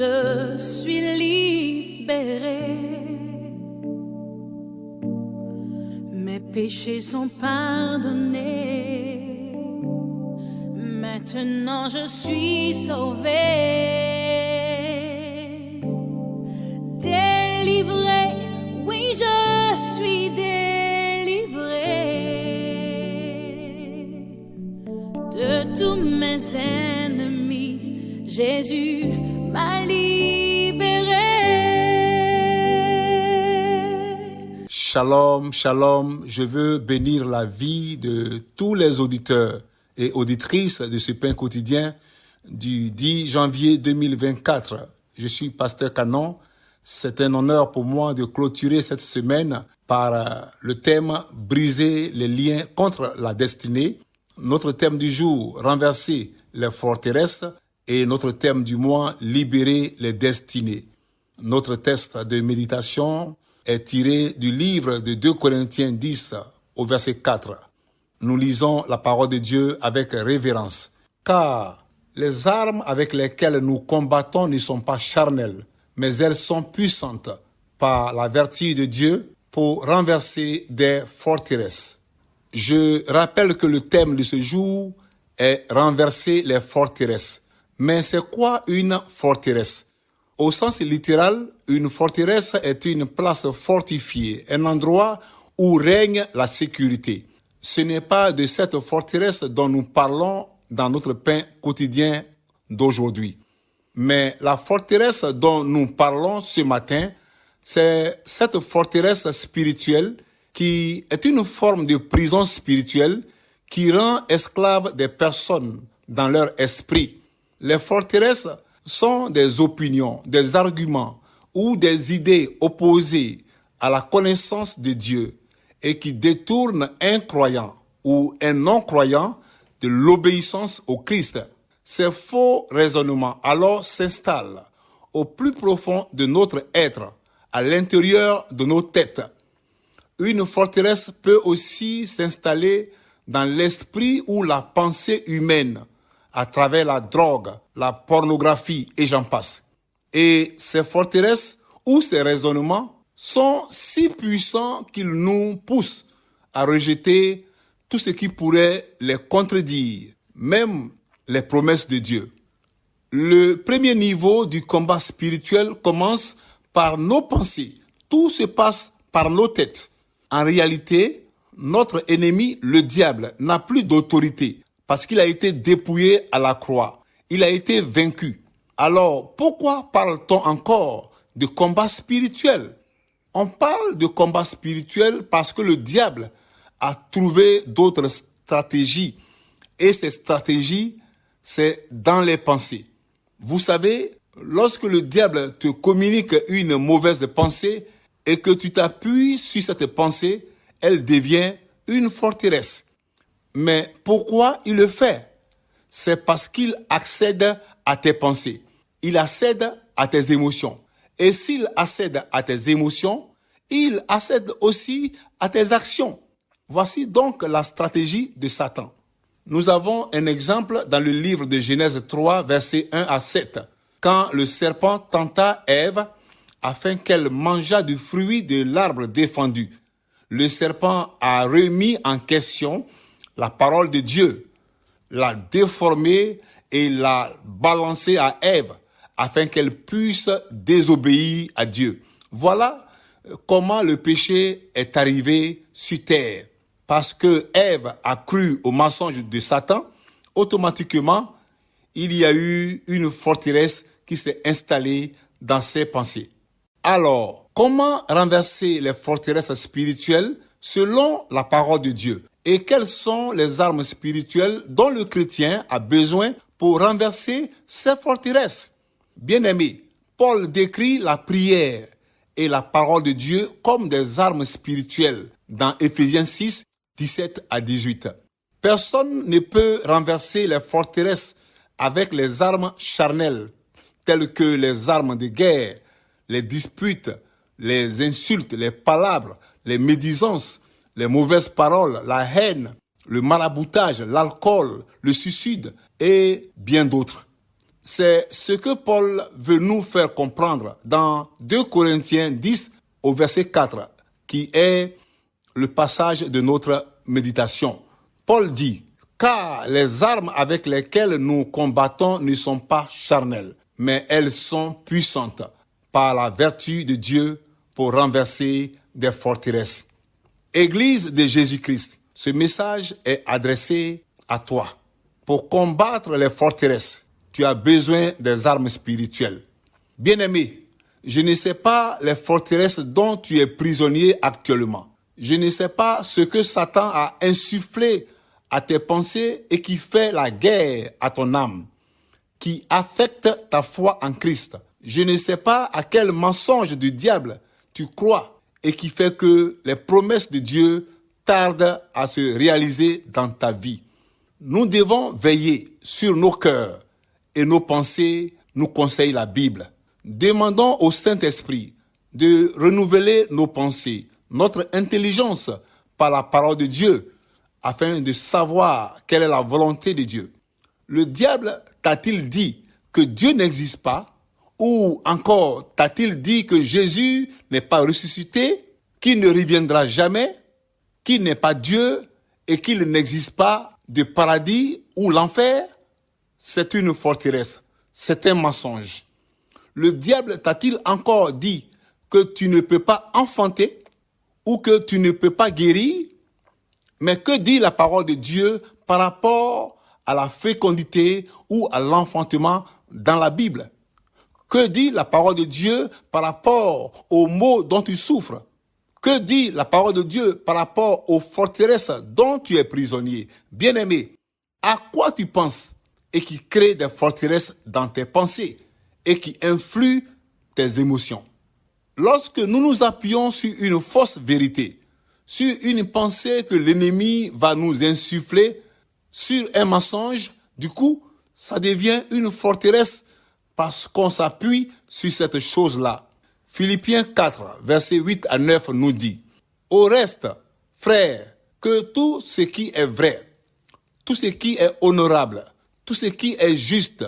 je suis libérée. Mes péchés sont pardonnés. Maintenant je suis sauvée. Délivrée, oui je suis délivrée. De tous mes ennemis, Jésus m'a libérée. Shalom, shalom, je veux bénir la vie de tous les auditeurs et auditrices de ce pain quotidien du 10 janvier 2024. Je suis Pasteur Canon. C'est un honneur pour moi de clôturer cette semaine par le thème « Briser les liens contre la destinée ». Notre thème du jour, « Renverser les forteresses » et notre thème du mois, « Libérer les destinées ». Notre texte de méditation est tiré du livre de 2 Corinthiens 10 au verset 4. Nous lisons la parole de Dieu avec révérence. Car les armes avec lesquelles nous combattons ne sont pas charnelles, mais elles sont puissantes par la vertu de Dieu pour renverser des forteresses. Je rappelle que le thème de ce jour est renverser les forteresses. Mais c'est quoi une forteresse? Au sens littéral, une forteresse est une place fortifiée, un endroit où règne la sécurité. Ce n'est pas de cette forteresse dont nous parlons dans notre pain quotidien d'aujourd'hui. Mais la forteresse dont nous parlons ce matin, c'est cette forteresse spirituelle qui est une forme de prison spirituelle qui rend esclaves des personnes dans leur esprit. Les forteresses sont des opinions, des arguments ou des idées opposées à la connaissance de Dieu et qui détournent un croyant ou un non-croyant de l'obéissance au Christ. Ces faux raisonnements alors s'installent au plus profond de notre être, à l'intérieur de nos têtes. Une forteresse peut aussi s'installer dans l'esprit ou la pensée humaine, à travers la drogue, la pornographie et j'en passe. Et ces forteresses ou ces raisonnements sont si puissants qu'ils nous poussent à rejeter tout ce qui pourrait les contredire, même les promesses de Dieu. Le premier niveau du combat spirituel commence par nos pensées. Tout se passe par nos têtes. En réalité, notre ennemi, le diable, n'a plus d'autorité parce qu'il a été dépouillé à la croix. Il a été vaincu. Alors, pourquoi parle-t-on encore de combat spirituel? On parle de combat spirituel parce que le diable a trouvé d'autres stratégies. Et ces stratégies, c'est dans les pensées. Vous savez, lorsque le diable te communique une mauvaise pensée et que tu t'appuies sur cette pensée, elle devient une forteresse. Mais pourquoi il le fait? C'est parce qu'il accède à tes pensées. Il accède à tes émotions. Et s'il accède à tes émotions, il accède aussi à tes actions. Voici donc la stratégie de Satan. Nous avons un exemple dans le livre de Genèse 3, versets 1 à 7, quand le serpent tenta Ève afin qu'elle mangeât du fruit de l'arbre défendu. Le serpent a remis en question la parole de Dieu, l'a déformée et l'a balancée à Ève afin qu'elle puisse désobéir à Dieu. Voilà comment le péché est arrivé sur terre. Parce que Ève a cru au mensonge de Satan, automatiquement, il y a eu une forteresse qui s'est installée dans ses pensées. Alors, comment renverser les forteresses spirituelles selon la parole de Dieu? Et quelles sont les armes spirituelles dont le chrétien a besoin pour renverser ces forteresses? Bien-aimés, Paul décrit la prière et la parole de Dieu comme des armes spirituelles dans Éphésiens 6, 17 à 18. Personne ne peut renverser les forteresses avec les armes charnelles, telles que les armes de guerre, les disputes, les insultes, les palabres, les médisances, les mauvaises paroles, la haine, le maraboutage, l'alcool, le suicide et bien d'autres. C'est ce que Paul veut nous faire comprendre dans 2 Corinthiens 10 au verset 4, qui est le passage de notre méditation. Paul dit, « Car les armes avec lesquelles nous combattons ne sont pas charnelles, mais elles sont puissantes par la vertu de Dieu pour renverser des forteresses. » Église de Jésus-Christ, ce message est adressé à toi. Pour combattre les forteresses, tu as besoin des armes spirituelles. Bien-aimé, je ne sais pas les forteresses dont tu es prisonnier actuellement. Je ne sais pas ce que Satan a insufflé à tes pensées et qui fait la guerre à ton âme, qui affecte ta foi en Christ. Je ne sais pas à quel mensonge du diable tu crois et qui fait que les promesses de Dieu tardent à se réaliser dans ta vie. Nous devons veiller sur nos cœurs et nos pensées, nous conseille la Bible. Demandons au Saint-Esprit de renouveler nos pensées, notre intelligence par la parole de Dieu, afin de savoir quelle est la volonté de Dieu. Le diable t'a-t-il dit que Dieu n'existe pas? Ou encore t'a-t-il dit que Jésus n'est pas ressuscité, qu'il ne reviendra jamais, qu'il n'est pas Dieu et qu'il n'existe pas de paradis ou l'enfer? C'est une forteresse, c'est un mensonge. Le diable t'a-t-il encore dit que tu ne peux pas enfanter ou que tu ne peux pas guérir? Mais que dit la parole de Dieu par rapport à la fécondité ou à l'enfantement dans la Bible? Que dit la parole de Dieu par rapport aux maux dont tu souffres? Que dit la parole de Dieu par rapport aux forteresses dont tu es prisonnier? Bien-aimé, à quoi tu penses et qui crée des forteresses dans tes pensées et qui influent tes émotions? Lorsque nous nous appuyons sur une fausse vérité, sur une pensée que l'ennemi va nous insuffler, sur un mensonge, du coup, ça devient une forteresse parce qu'on s'appuie sur cette chose-là. Philippiens 4, versets 8 à 9 nous dit, « Au reste, frères, que tout ce qui est vrai, tout ce qui est honorable, tout ce qui est juste,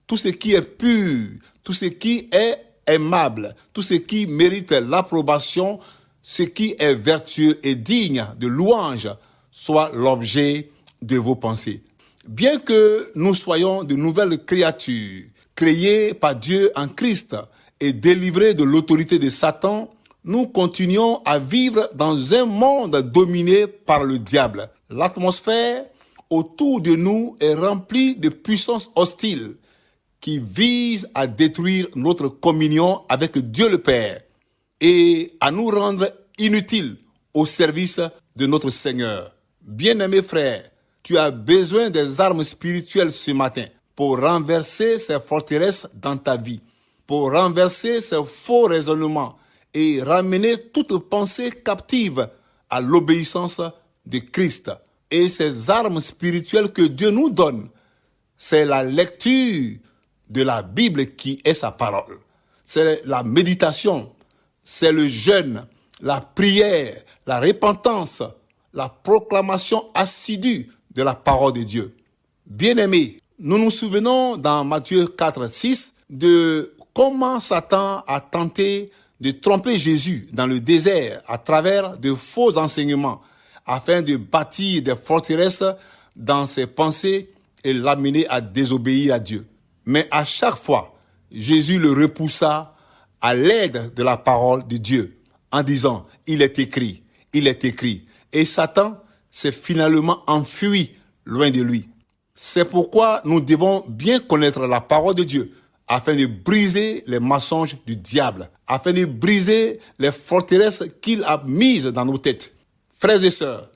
tout ce qui est pur, tout ce qui est aimable, tout ce qui mérite l'approbation, ce qui est vertueux et digne de louange, soit l'objet de vos pensées. » Bien que nous soyons de nouvelles créatures, créées par Dieu en Christ et délivrées de l'autorité de Satan, nous continuons à vivre dans un monde dominé par le diable. L'atmosphère autour de nous est remplie de puissances hostiles qui visent à détruire notre communion avec Dieu le Père et à nous rendre inutiles au service de notre Seigneur. Bien-aimé frère, tu as besoin des armes spirituelles ce matin pour renverser ces forteresses dans ta vie, pour renverser ces faux raisonnements et ramener toute pensée captive à l'obéissance de Christ. Et ces armes spirituelles que Dieu nous donne, c'est la lecture de la Bible qui est sa parole. C'est la méditation, c'est le jeûne, la prière, la repentance, la proclamation assidue de la parole de Dieu. Bien-aimés, nous nous souvenons dans Matthieu 4, 6 de comment Satan a tenté de tromper Jésus dans le désert à travers de faux enseignements afin de bâtir des forteresses dans ses pensées et l'amener à désobéir à Dieu. Mais à chaque fois, Jésus le repoussa à l'aide de la parole de Dieu en disant « Il est écrit, il est écrit ». Et Satan s'est finalement enfui loin de lui. C'est pourquoi nous devons bien connaître la parole de Dieu afin de briser les mensonges du diable, afin de briser les forteresses qu'il a mises dans nos têtes. Frères et sœurs,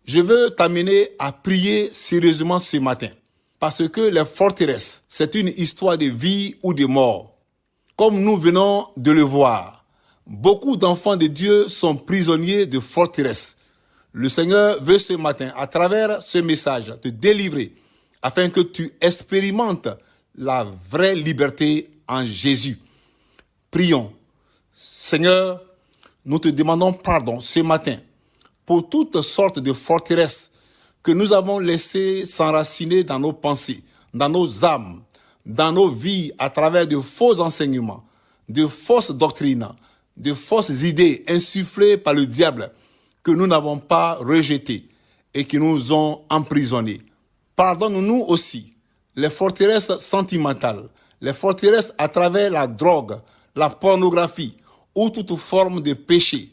je veux t'amener à prier sérieusement ce matin parce que les forteresses, c'est une histoire de vie ou de mort. Comme nous venons de le voir, beaucoup d'enfants de Dieu sont prisonniers de forteresses. Le Seigneur veut ce matin, à travers ce message, te délivrer afin que tu expérimentes la vraie liberté en Jésus. Prions. Seigneur, nous te demandons pardon ce matin pour toutes sortes de forteresses que nous avons laissées s'enraciner dans nos pensées, dans nos âmes, dans nos vies à travers de faux enseignements, de fausses doctrines, de fausses idées insufflées par le diable que nous n'avons pas rejetées et qui nous ont emprisonnés. Pardonne-nous aussi les forteresses sentimentales, les forteresses à travers la drogue, la pornographie ou toute forme de péché.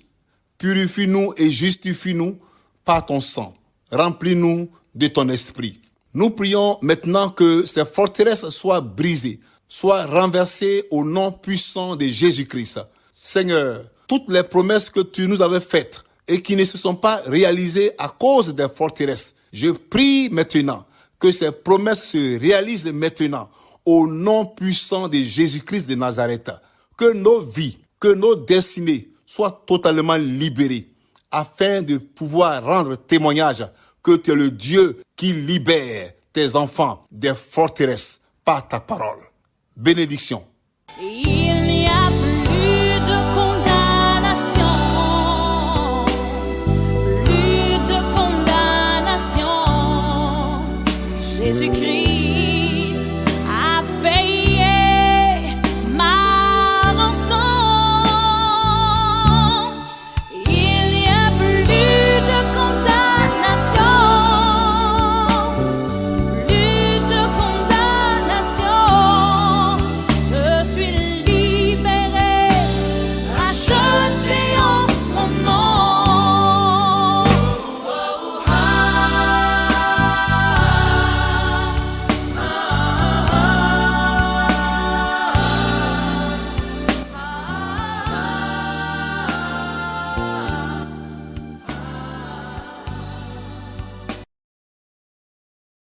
Purifie-nous et justifie-nous par ton sang. Remplis-nous de ton esprit. Nous prions maintenant que ces forteresses soient brisées, soient renversées au nom puissant de Jésus-Christ. Seigneur, toutes les promesses que tu nous avais faites et qui ne se sont pas réalisées à cause des forteresses, je prie maintenant que ces promesses se réalisent maintenant au nom puissant de Jésus-Christ de Nazareth. Que nos vies, que nos destinées soient totalement libérées afin de pouvoir rendre témoignage que tu es le Dieu qui libère tes enfants des forteresses par ta parole. Bénédiction.